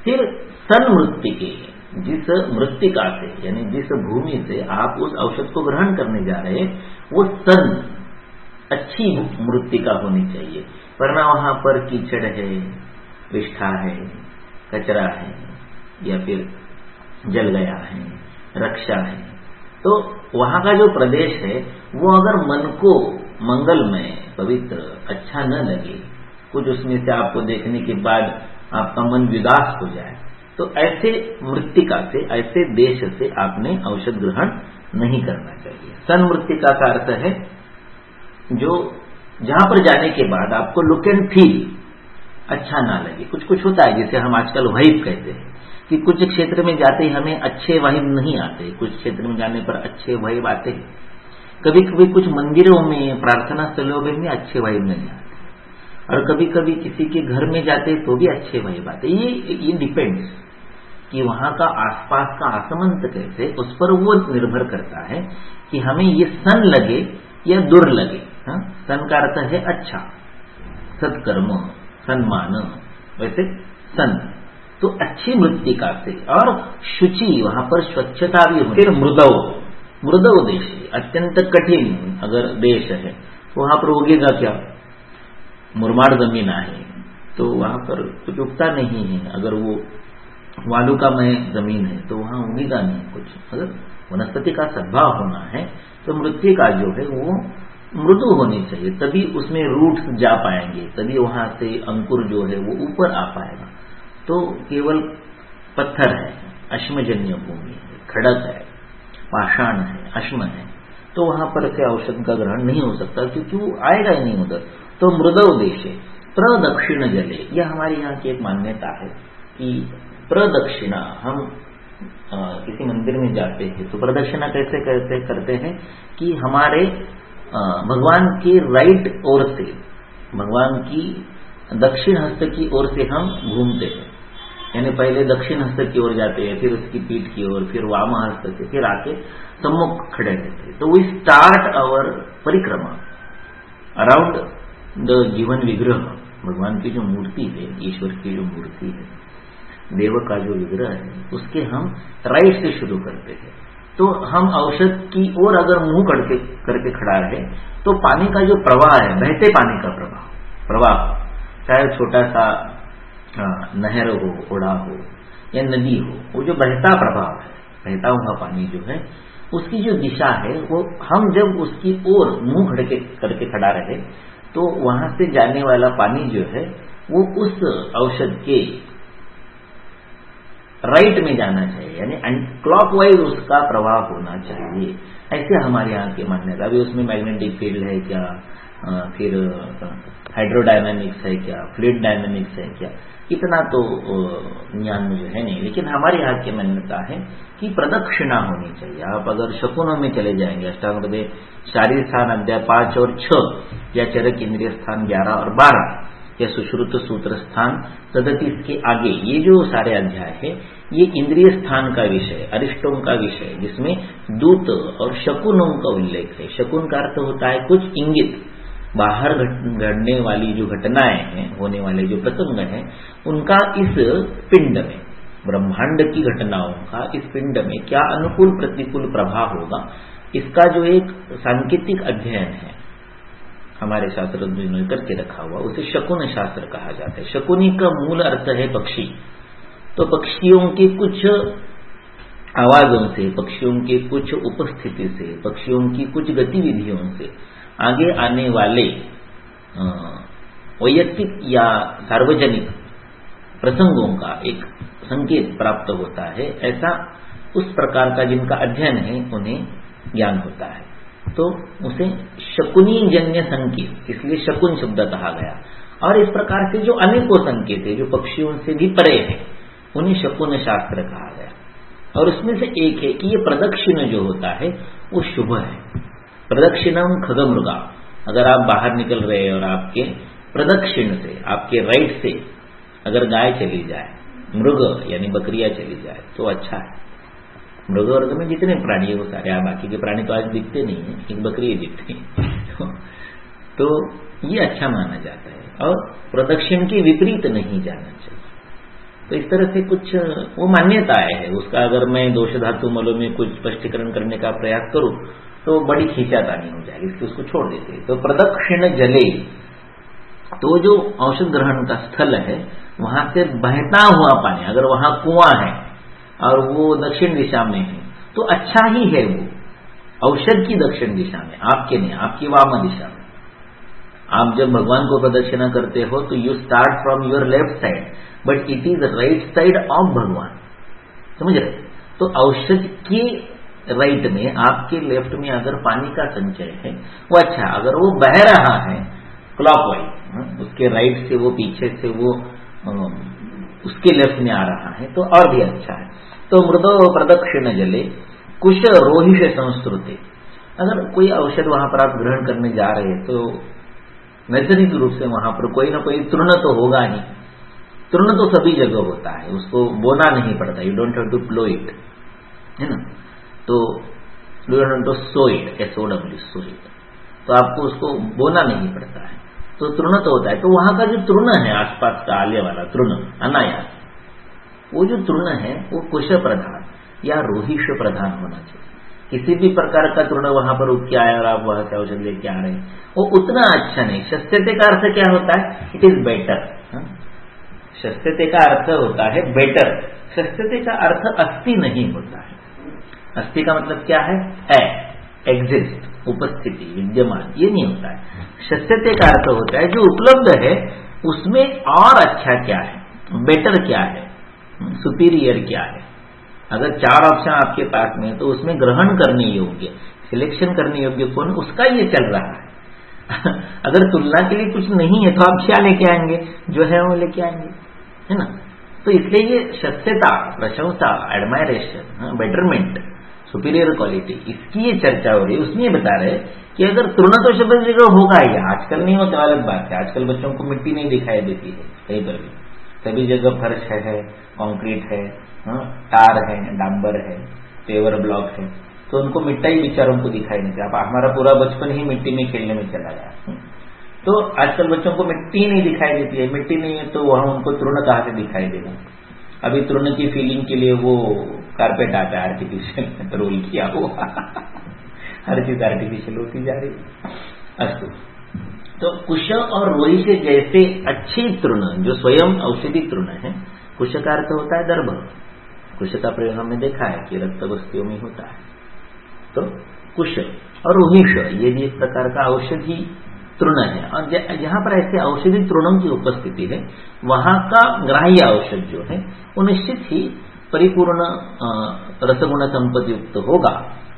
फिर सन मृत्तिके, जिस मृत्तिका से यानी जिस भूमि से आप उस औषध को ग्रहण करने जा रहे हैं वो सन अच्छी मृत्तिका होनी चाहिए, वरना वहां पर कीचड़ है, विष्ठा है, कचरा है, या फिर जल गया है, रक्षा है, तो वहां का जो प्रदेश है वो अगर मन को मंगलमय, पवित्र, अच्छा न लगे, कुछ उसमें से आपको देखने के बाद आपका मन विदास हो जाए, तो ऐसे मृत्तिका से, ऐसे देश से आपने औषध ग्रहण नहीं करना चाहिए। सन मृत्तिका का अर्थ है जो जहां पर जाने के बाद आपको लुक एंड फील अच्छा ना लगे। कुछ कुछ होता है जिसे हम आजकल वाइब कहते हैं कि कुछ क्षेत्र में जाते ही हमें अच्छे वाइब नहीं आते, कुछ क्षेत्र में जाने पर अच्छे वाइब आते हैं। कभी कभी कुछ मंदिरों में, प्रार्थना स्थलों में भी अच्छे वाइब नहीं आते, और कभी कभी किसी के घर में जाते तो भी अच्छे वाइब आते। ये डिपेंड्स कि वहां का आसपास का आसमंत कैसे, उस पर वो निर्भर करता है कि हमें ये सन लगे या दुर लगे। सन का अर्थ है अच्छा, सत्कर्म, सन्मान, वैसे सन तो अच्छी मृत्तिका से और शुचि, वहां पर स्वच्छता भी हो। फिर मृदव, मृदव देश, अत्यंत कठिन अगर देश है वहां पर उगेगा क्या? मुरमाड़ जमीन है तो वहां पर कुछ उगता नहीं है। अगर वो वालुकामय जमीन है तो वहां उगेगा नहीं कुछ। अगर वनस्पति का सद्भाव होना है तो मृत्तिका जो है वो मृदु होनी चाहिए, तभी उसमें रूट्स जा पाएंगे, तभी वहां से अंकुर जो है वो ऊपर आ पाएगा। तो केवल पत्थर है, अश्मजन्य भूमि है, खड़क है, पाषाण है, अश्म है, तो वहां पर से औषध का ग्रहण नहीं हो सकता, क्योंकि वो आएगा ही नहीं उधर। तो मृदव देश है। प्रदक्षिण जले, यह हमारे यहाँ की एक मान्यता है कि प्रदक्षिणा, हम किसी मंदिर में जाते हैं तो प्रदक्षिणा कैसे करते हैं कि हमारे भगवान के राइट ओर से, भगवान की दक्षिण हस्त की ओर से हम घूमते हैं, यानी पहले दक्षिण हस्त की ओर जाते हैं, फिर उसकी पीठ की ओर, फिर वाम हस्त से, फिर आके सम्मुख खड़े रहते। तो वी स्टार्ट आवर परिक्रमा अराउंड द गिवन विग्रह। भगवान की जो मूर्ति है, ईश्वर की जो मूर्ति है, देव का जो विग्रह है, उसके हम राइट से शुरू करते हैं। तो हम औषध की ओर अगर मुंह करके खड़ा रहे तो पानी का जो प्रवाह है, बहते पानी का प्रवाह, चाहे छोटा सा नहर हो, ओढ़ा हो या नदी हो, वो जो बहता प्रभाव है, बहता हुआ पानी जो है, उसकी जो दिशा है वो हम जब उसकी ओर मुंह करके खड़ा रहे तो वहां से जाने वाला पानी जो है वो उस औषध के राइट में जाना चाहिए, यानी क्लॉकवाइज उसका प्रवाह होना चाहिए। ऐसे हमारे यहाँ की मान्यता। अभी उसमें मैग्नेटिक फील्ड है क्या, फिर हाइड्रोडायनामिक्स है क्या, फ्लूइड डायनामिक्स है क्या, इतना तो ज्ञान मुझे है नहीं, लेकिन हमारे यहाँ की मान्यता है कि प्रदक्षिणा होनी चाहिए। आप अगर शकुनों में चले जाएंगे, अष्टांग हृदय शारीर स्थान अध्याय 5 और 6 या चरक इंद्रिय स्थान 11 और 12 या सुश्रुत सूत्र स्थान 37 के आगे, ये जो सारे अध्याय है ये इंद्रिय स्थान का विषय, अरिष्टों का विषय, जिसमें दूत और शकुनों का उल्लेख है। शकुन का अर्थ होता है कुछ इंगित, बाहर घटने वाली जो घटनाएं हैं, होने वाले जो प्रसंग हैं, उनका इस पिंड में, ब्रह्मांड की घटनाओं का इस पिंड में क्या अनुकूल प्रतिकूल प्रभाव होगा, इसका जो एक सांकेतिक अध्ययन है हमारे शास्त्र ने करके रखा हुआ, उसे शकुन शास्त्र कहा जाता है। शकुनी का मूल अर्थ है पक्षी। तो पक्षियों की कुछ आवाजों से, पक्षियों की कुछ उपस्थिति से, पक्षियों की कुछ गतिविधियों से आगे आने वाले वैयक्तिक या सार्वजनिक प्रसंगों का एक संकेत प्राप्त होता है। ऐसा उस प्रकार का जिनका अध्ययन है उन्हें ज्ञान होता है, तो उसे शकुनी जन्य संकेत, इसलिए शकुन शब्द कहा गया। और इस प्रकार से जो अनेकों संकेत है जो पक्षियों से भी परे हैं, उन्हें शकुन शास्त्र कहा गया। और उसमें से एक है कि ये प्रदक्षिण जो होता है वो शुभ है। प्रदक्षिणम खगमृगा, अगर आप बाहर निकल रहे हैं और आपके प्रदक्षिण से, आपके राइट से अगर गाय चली जाए, मृग यानी बकरियां चली जाए तो अच्छा है। मृग वर्ग में जितने प्राणी है वो सारे, बाकी के प्राणी तो आज दिखते नहीं है, एक बकरी दिखती है तो ये अच्छा माना जाता है। और प्रदक्षिण के विपरीत नहीं जाना चाहिए, तो इस तरह से कुछ वो मान्यताएं है उसका। अगर मैं दोष धातु मलों में कुछ स्पष्टीकरण करने का प्रयास करूं तो बड़ी खींचातानी हो जाएगी, इसलिए उसको छोड़ देते हैं। तो प्रदक्षिण जले, तो जो औषध ग्रहण का स्थल है वहां से बहता हुआ पानी, अगर वहां कुआं है और वो दक्षिण दिशा में है तो अच्छा ही है, वो औषध की दक्षिण दिशा में, आपके नहीं, आपकी वाम दिशा में। आप जब भगवान को प्रदक्षिणा करते हो तो you start from your left side but it is right side of भगवान, समझ रहे। तो औषध के राइट में, आपके लेफ्ट में अगर पानी का संचय है वो अच्छा, अगर वो बह रहा है क्लॉकवाइज, उसके राइट से वो पीछे से वो उसके लेफ्ट में आ रहा है तो और भी अच्छा है। तो मृदो प्रदक्षिण जले कुश रोहिष संस्कृति, अगर कोई औषध वहां पर आप ग्रहण करने जा रहे हैं तो नैसर्गिक रूप से वहां पर कोई ना कोई तृण तो होगा ही। तृण तो सभी जगह होता है, उसको बोना नहीं पड़ता, you don't have to plough it, है ना। तो you don't have to sow it, SOW, sow it, तो आपको उसको बोना नहीं पड़ता है, तो तृण तो होता है। तो वहां का जो तृण है आसपास का आले वाला तृण अनायास, वो जो तृण है वो कुश प्रधान या रोहिष प्रधान होना चाहिए। किसी भी प्रकार का तृण वहां पर उग के आया और आप वहां से औषध लेके आ रहे हैं, वो उतना अच्छा नहीं। शस्यते का अर्थ क्या होता है? It is better. शस्यते का अर्थ होता है बेटर, शस्यते का अर्थ अस्थि नहीं होता है। अस्थि का मतलब क्या है? एग्जिस्ट, उपस्थिति, विद्यमान, ये नहीं होता है। शस्यते का अर्थ होता है जो उपलब्ध है उसमें और अच्छा क्या है, बेटर क्या है, सुपीरियर क्या है। अगर 4 ऑप्शन आपके पास में है तो उसमें ग्रहण करने योग्य, सिलेक्शन करने योग्य कौन, उसका ये चल रहा है। अगर तुलना के लिए कुछ नहीं है तो आप क्या लेके आएंगे? जो है वो लेके आएंगे, है ना। तो इसलिए ये शस्यता, प्रशंसा, एडमायरेशन, बेटरमेंट, सुपीरियर क्वालिटी, इसकी ये चर्चा हो रही है। उसमें ये बता रहे कि अगर तृण तो शब्द जगह होगा ही, आजकल नहीं होता, अलग बात है। आजकल बच्चों को मिट्टी नहीं दिखाई देती है कहीं पर भी, सभी जगह फर्श है, कंक्रीट है, टार है, डांबर है, पेवर ब्लॉक है, तो उनको मिट्टी ही बेचारों को दिखाई नहीं देता। हमारा पूरा बचपन ही मिट्टी में खेलने में चला गया। तो आजकल बच्चों को मिट्टी नहीं दिखाई देती है, मिट्टी नहीं है तो वहां उनको तृण कहां से दिखाई देगा। अभी तृण की फीलिंग के लिए वो कारपेट आता है आर्टिफिशियल, रोल किया हुआ, हर चीज आर्टिफिशियल होती जा रही है। अस्तु, तो कुश और रोहिष जैसे अच्छे तृण जो स्वयं औषधि तृण है, कुश का अर्थ होता है दर्भ। कुश का प्रयोग हमने देखा है कि रक्त बस्तियों में होता है। तो कुश और रोहिष ये भी एक प्रकार का औषधि तृण है, और जहां पर ऐसे औषधि तृणों की उपस्थिति है वहां का ग्राह्य औषध जो है वो निश्चित ही परिपूर्ण रसगुण संपत्ति युक्त होगा।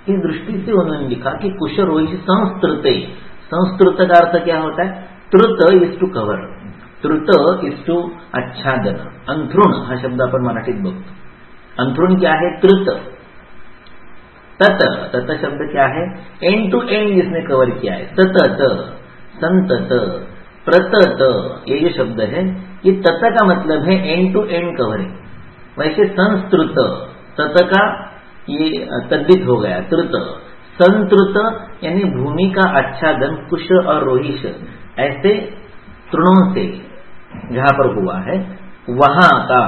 इस दृष्टि से उन्होंने लिखा कि कुश रोहिष संस्तृते। संस्तृत का अर्थ क्या होता है? तृत इज टू कवर, तृत इज टू आच्छादन। अंथरुण हा शब्द आपण मराठीत बघतो। अंथरुण क्या है? तृत। तत, तत शब्द क्या है? एंड टू एंड जिसने कवर किया है। सतत, संतत, प्रतत, ये जो शब्द है ये तत का मतलब है एंड टू एंड कवरिंग। वैसे संस्तृत, तत का ये तद्धित हो गया, तृत। संतृत यानी भूमि का आच्छादन कुश और रोहिष ऐसे तृणों से जहां पर हुआ है वहां का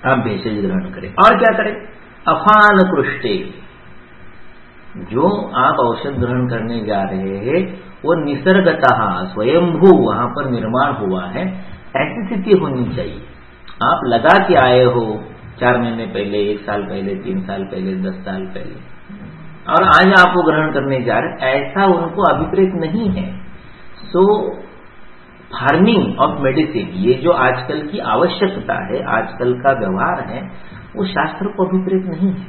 आप भेषज ग्रहण करें। और क्या करें? अफान कृष्टे, जो आप औषध ग्रहण करने जा रहे हैं वो निसर्गतः स्वयंभू वहां पर निर्माण हुआ है, ऐसी स्थिति होनी चाहिए। आप लगा के आए हो 4 महीने पहले, 1 साल पहले, 3 साल पहले, 10 साल पहले, और आज आप वो ग्रहण करने जा रहे, ऐसा उनको अभिप्रेत नहीं है। सो फार्मिंग ऑफ मेडिसिन, ये जो आजकल की आवश्यकता है, आजकल का व्यवहार है, वो शास्त्र को अभिप्रेत नहीं है।